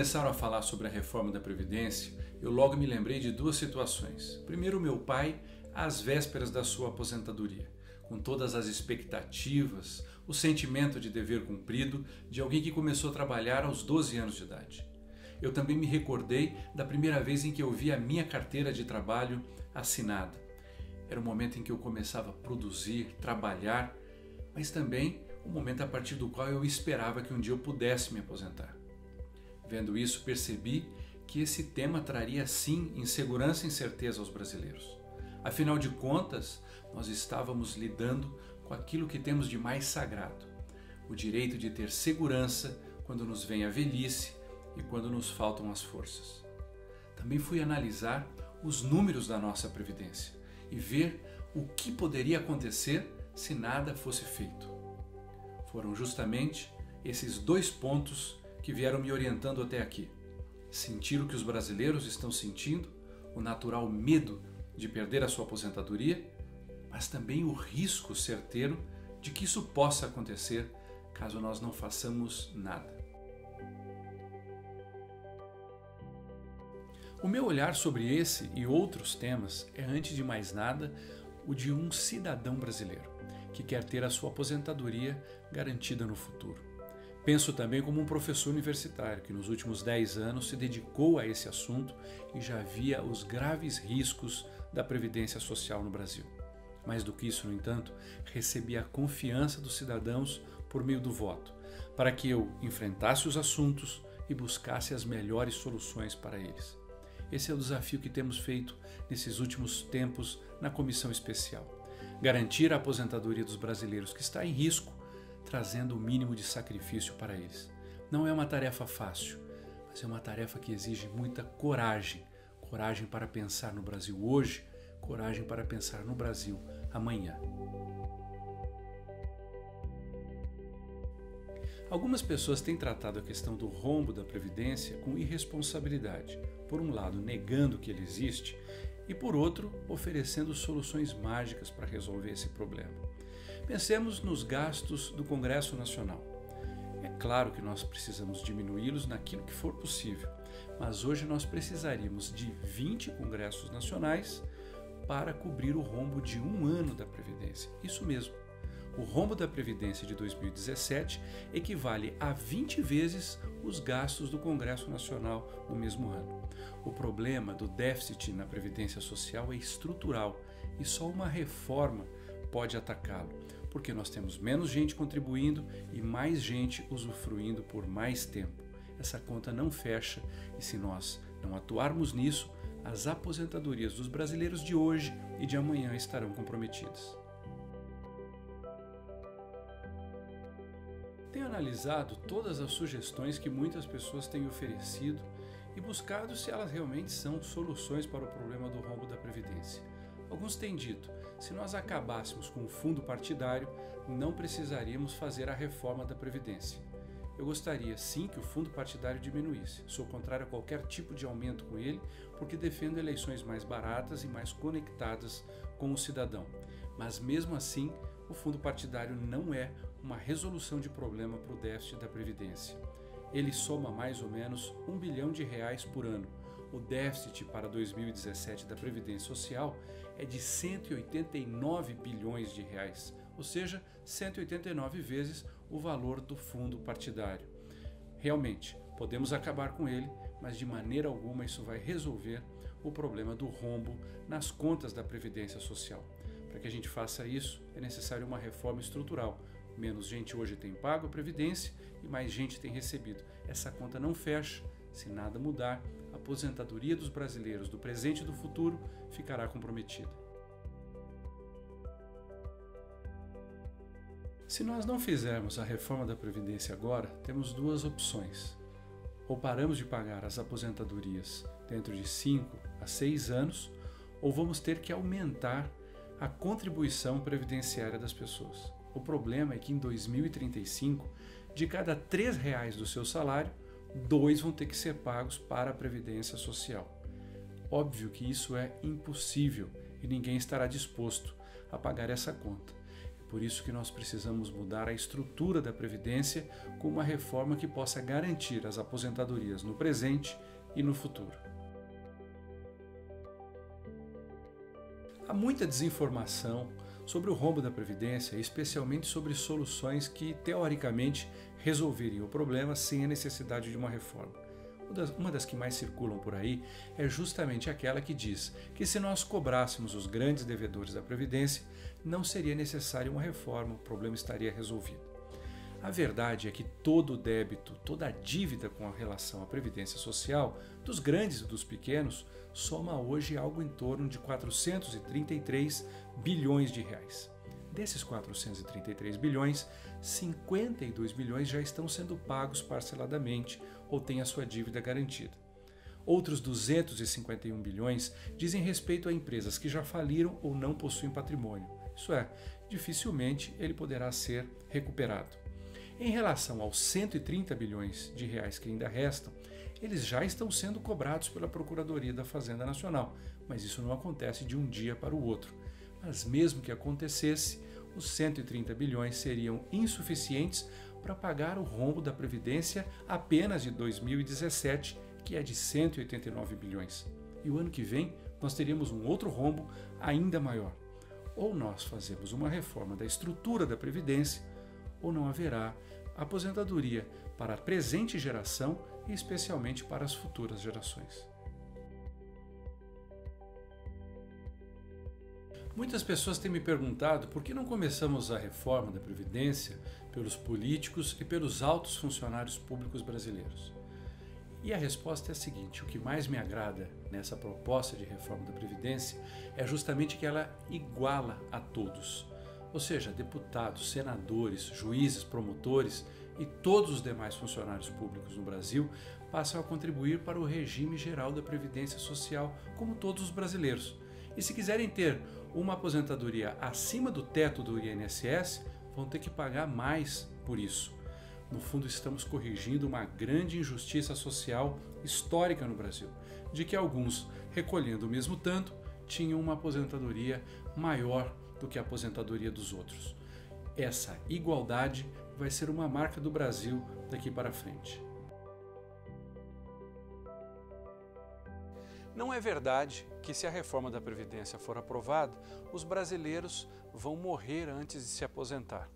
começaram a falar sobre a reforma da Previdência, eu logo me lembrei de duas situações. Primeiro, meu pai, às vésperas da sua aposentadoria, com todas as expectativas, o sentimento de dever cumprido de alguém que começou a trabalhar aos 12 anos de idade. Eu também me recordei da primeira vez em que eu vi a minha carteira de trabalho assinada. Era o momento em que eu começava a produzir, trabalhar, mas também o momento a partir do qual eu esperava que um dia eu pudesse me aposentar. Vendo isso, percebi que esse tema traria sim insegurança e incerteza aos brasileiros. Afinal de contas, nós estávamos lidando com aquilo que temos de mais sagrado, o direito de ter segurança quando nos vem a velhice e quando nos faltam as forças. Também fui analisar os números da nossa Previdência e ver o que poderia acontecer se nada fosse feito. Foram justamente esses dois pontos que vieram me orientando até aqui. Sentir o que os brasileiros estão sentindo, o natural medo de perder a sua aposentadoria, mas também o risco certeiro de que isso possa acontecer caso nós não façamos nada. O meu olhar sobre esse e outros temas é, antes de mais nada, o de um cidadão brasileiro que quer ter a sua aposentadoria garantida no futuro. Penso também como um professor universitário que nos últimos 10 anos se dedicou a esse assunto e já via os graves riscos da Previdência Social no Brasil. Mais do que isso, no entanto, recebi a confiança dos cidadãos por meio do voto, para que eu enfrentasse os assuntos e buscasse as melhores soluções para eles. Esse é o desafio que temos feito nesses últimos tempos na Comissão Especial. Garantir a aposentadoria dos brasileiros que está em risco, trazendo o mínimo de sacrifício para eles. Não é uma tarefa fácil, mas é uma tarefa que exige muita coragem. Coragem para pensar no Brasil hoje, coragem para pensar no Brasil amanhã. Algumas pessoas têm tratado a questão do rombo da Previdência com irresponsabilidade, por um lado negando que ele existe e por outro oferecendo soluções mágicas para resolver esse problema. Pensemos nos gastos do Congresso Nacional. É claro que nós precisamos diminuí-los naquilo que for possível, mas hoje nós precisaríamos de 20 congressos nacionais para cobrir o rombo de um ano da Previdência. Isso mesmo. O rombo da Previdência de 2017 equivale a 20 vezes os gastos do Congresso Nacional no mesmo ano. O problema do déficit na Previdência Social é estrutural e só uma reforma pode atacá-lo, porque nós temos menos gente contribuindo e mais gente usufruindo por mais tempo. Essa conta não fecha e se nós não atuarmos nisso, as aposentadorias dos brasileiros de hoje e de amanhã estarão comprometidas. Tenho analisado todas as sugestões que muitas pessoas têm oferecido e buscado se elas realmente são soluções para o problema do rombo da Previdência. Alguns têm dito, se nós acabássemos com o fundo partidário, não precisaríamos fazer a reforma da Previdência. Eu gostaria sim que o fundo partidário diminuísse. Sou contrário a qualquer tipo de aumento com ele, porque defendo eleições mais baratas e mais conectadas com o cidadão. Mas mesmo assim, o fundo partidário não é uma resolução de problema para o déficit da Previdência. Ele soma mais ou menos R$ 1 bilhão por ano. O déficit para 2017 da Previdência Social é de 189 bilhões de reais, ou seja, 189 vezes o valor do fundo partidário. Realmente, podemos acabar com ele, mas de maneira alguma isso vai resolver o problema do rombo nas contas da Previdência Social. Para que a gente faça isso, é necessário uma reforma estrutural. Menos gente hoje tem pago a Previdência e mais gente tem recebido. Essa conta não fecha. Se nada mudar, a aposentadoria dos brasileiros do presente e do futuro ficará comprometida. Se nós não fizermos a reforma da Previdência agora, temos duas opções. Ou paramos de pagar as aposentadorias dentro de 5 a 6 anos, ou vamos ter que aumentar a contribuição previdenciária das pessoas. O problema é que em 2035, de cada R$ 3 do seu salário, 2 vão ter que ser pagos para a Previdência Social. Óbvio que isso é impossível e ninguém estará disposto a pagar essa conta. Por isso que nós precisamos mudar a estrutura da Previdência com uma reforma que possa garantir as aposentadorias no presente e no futuro. Há muita desinformação sobre o rombo da Previdência, especialmente sobre soluções que, teoricamente, resolveriam o problema sem a necessidade de uma reforma. Uma das que mais circulam por aí é justamente aquela que diz que se nós cobrássemos os grandes devedores da Previdência, não seria necessária uma reforma, o problema estaria resolvido. A verdade é que todo o débito, toda a dívida com relação à Previdência Social, dos grandes e dos pequenos, soma hoje algo em torno de 433 bilhões de reais. Desses 433 bilhões, 52 bilhões já estão sendo pagos parceladamente ou têm a sua dívida garantida. Outros 251 bilhões dizem respeito a empresas que já faliram ou não possuem patrimônio. Isso é, dificilmente ele poderá ser recuperado. Em relação aos 130 bilhões de reais que ainda restam, eles já estão sendo cobrados pela Procuradoria da Fazenda Nacional, mas isso não acontece de um dia para o outro. Mas mesmo que acontecesse, os 130 bilhões seriam insuficientes para pagar o rombo da Previdência apenas de 2017, que é de 189 bilhões. E o ano que vem nós teríamos um outro rombo ainda maior. Ou nós fazemos uma reforma da estrutura da Previdência, ou não haverá aposentadoria para a presente geração e especialmente para as futuras gerações. Muitas pessoas têm me perguntado por que não começamos a reforma da Previdência pelos políticos e pelos altos funcionários públicos brasileiros. E a resposta é a seguinte: o que mais me agrada nessa proposta de reforma da Previdência é justamente que ela iguala a todos. Ou seja, deputados, senadores, juízes, promotores e todos os demais funcionários públicos no Brasil passam a contribuir para o regime geral da Previdência Social, como todos os brasileiros. E se quiserem ter uma aposentadoria acima do teto do INSS, vão ter que pagar mais por isso. No fundo, estamos corrigindo uma grande injustiça social histórica no Brasil, de que alguns, recolhendo o mesmo tanto, tinham uma aposentadoria maior do que a aposentadoria dos outros. Essa igualdade vai ser uma marca do Brasil daqui para frente. Não é verdade que, se a reforma da Previdência for aprovada, os brasileiros vão morrer antes de se aposentar.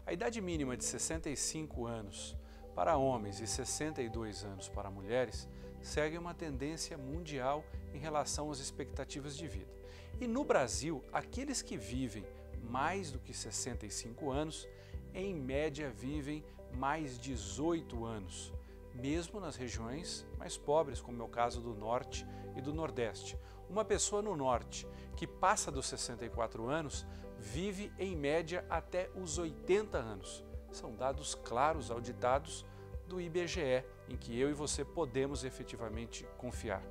A idade mínima de 65 anos para homens e 62 anos para mulheres segue uma tendência mundial em relação às expectativas de vida. E no Brasil, aqueles que vivem mais do que 65 anos, em média vivem mais 18 anos, mesmo nas regiões mais pobres, como é o caso do Norte e do Nordeste. Uma pessoa no Norte que passa dos 64 anos vive em média até os 80 anos. São dados claros, auditados do IBGE, em que eu e você podemos efetivamente confiar.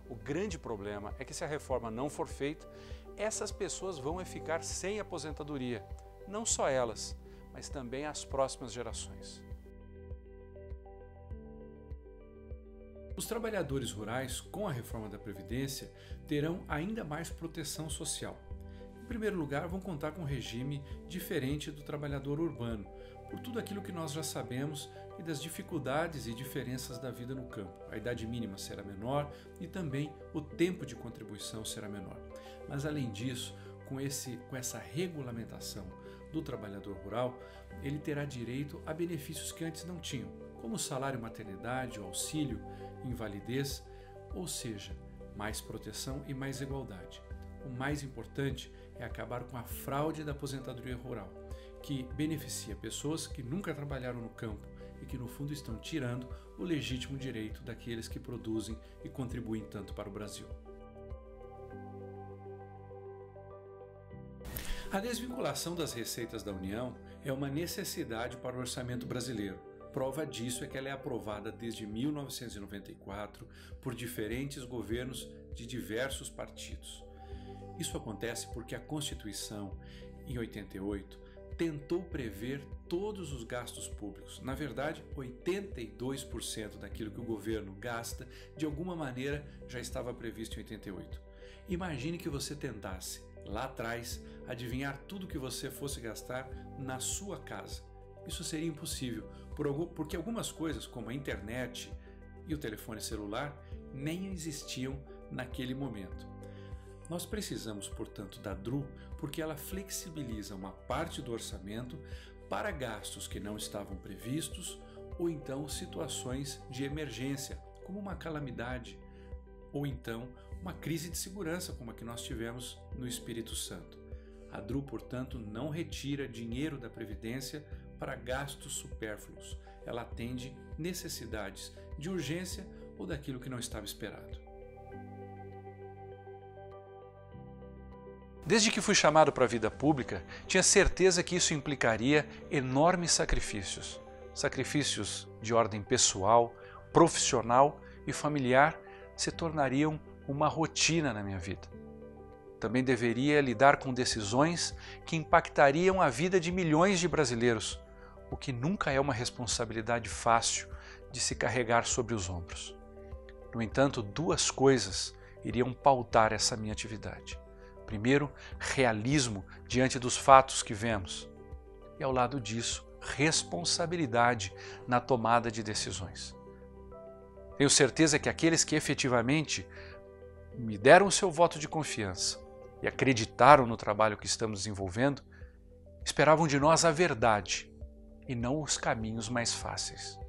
O grande problema é que, se a reforma não for feita, essas pessoas vão ficar sem aposentadoria. Não só elas, mas também as próximas gerações. Os trabalhadores rurais, com a reforma da Previdência, terão ainda mais proteção social. Em primeiro lugar, vão contar com um regime diferente do trabalhador urbano, por tudo aquilo que nós já sabemos e das dificuldades e diferenças da vida no campo. A idade mínima será menor e também o tempo de contribuição será menor. Mas, além disso, com essa regulamentação do trabalhador rural, ele terá direito a benefícios que antes não tinham, como o salário maternidade, o auxílio invalidez, ou seja, mais proteção e mais igualdade. O mais importante é acabar com a fraude da aposentadoria rural, que beneficia pessoas que nunca trabalharam no campo e que, no fundo, estão tirando o legítimo direito daqueles que produzem e contribuem tanto para o Brasil. A desvinculação das receitas da União é uma necessidade para o orçamento brasileiro. Prova disso é que ela é aprovada desde 1994 por diferentes governos de diversos partidos. Isso acontece porque a Constituição, em 88, tentou prever todos os gastos públicos. Na verdade, 82% daquilo que o governo gasta, de alguma maneira, já estava previsto em 88. Imagine que você tentasse lá atrás, adivinhar tudo que você fosse gastar na sua casa. Isso seria impossível, porque algumas coisas, como a internet e o telefone celular, nem existiam naquele momento. Nós precisamos, portanto, da DRU porque ela flexibiliza uma parte do orçamento para gastos que não estavam previstos ou então situações de emergência, como uma calamidade, ou então uma crise de segurança, como a que nós tivemos no Espírito Santo. A DRU, portanto, não retira dinheiro da Previdência para gastos supérfluos. Ela atende necessidades de urgência ou daquilo que não estava esperado. Desde que fui chamado para a vida pública, tinha certeza que isso implicaria enormes sacrifícios. Sacrifícios de ordem pessoal, profissional e familiar se tornariam uma rotina na minha vida. Também deveria lidar com decisões que impactariam a vida de milhões de brasileiros, o que nunca é uma responsabilidade fácil de se carregar sobre os ombros. No entanto, duas coisas iriam pautar essa minha atividade. Primeiro, realismo diante dos fatos que vemos. E ao lado disso, responsabilidade na tomada de decisões. Tenho certeza que aqueles que efetivamente me deram o seu voto de confiança e acreditaram no trabalho que estamos desenvolvendo, esperavam de nós a verdade e não os caminhos mais fáceis.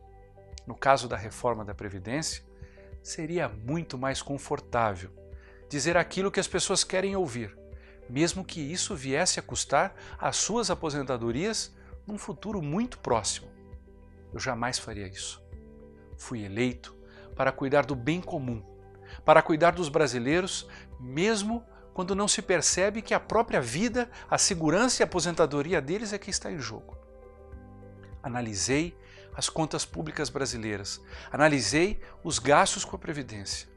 No caso da reforma da Previdência, seria muito mais confortável dizer aquilo que as pessoas querem ouvir, mesmo que isso viesse a custar as suas aposentadorias num futuro muito próximo. Eu jamais faria isso. Fui eleito para cuidar do bem comum, para cuidar dos brasileiros, mesmo quando não se percebe que a própria vida, a segurança e a aposentadoria deles é que está em jogo. Analisei as contas públicas brasileiras, analisei os gastos com a Previdência.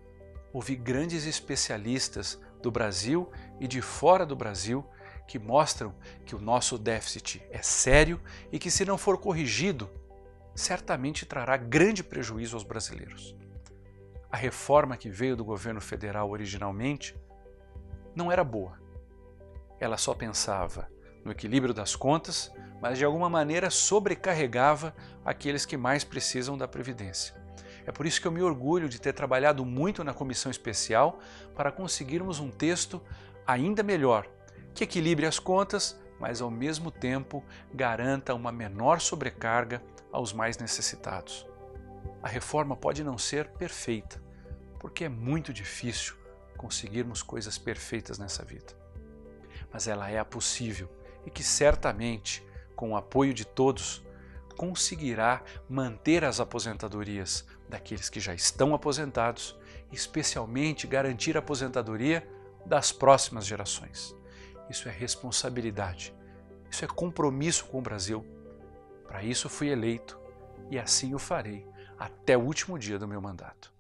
Ouvi grandes especialistas do Brasil e de fora do Brasil que mostram que o nosso déficit é sério e que, se não for corrigido, certamente trará grande prejuízo aos brasileiros. A reforma que veio do governo federal originalmente não era boa. Ela só pensava no equilíbrio das contas, mas de alguma maneira sobrecarregava aqueles que mais precisam da Previdência. É por isso que eu me orgulho de ter trabalhado muito na comissão especial para conseguirmos um texto ainda melhor, que equilibre as contas, mas ao mesmo tempo garanta uma menor sobrecarga aos mais necessitados. A reforma pode não ser perfeita, porque é muito difícil conseguirmos coisas perfeitas nessa vida. Mas ela é possível e que certamente, com o apoio de todos, conseguirá manter as aposentadorias daqueles que já estão aposentados e especialmente garantir a aposentadoria das próximas gerações. Isso é responsabilidade, isso é compromisso com o Brasil. Para isso fui eleito e assim o farei até o último dia do meu mandato.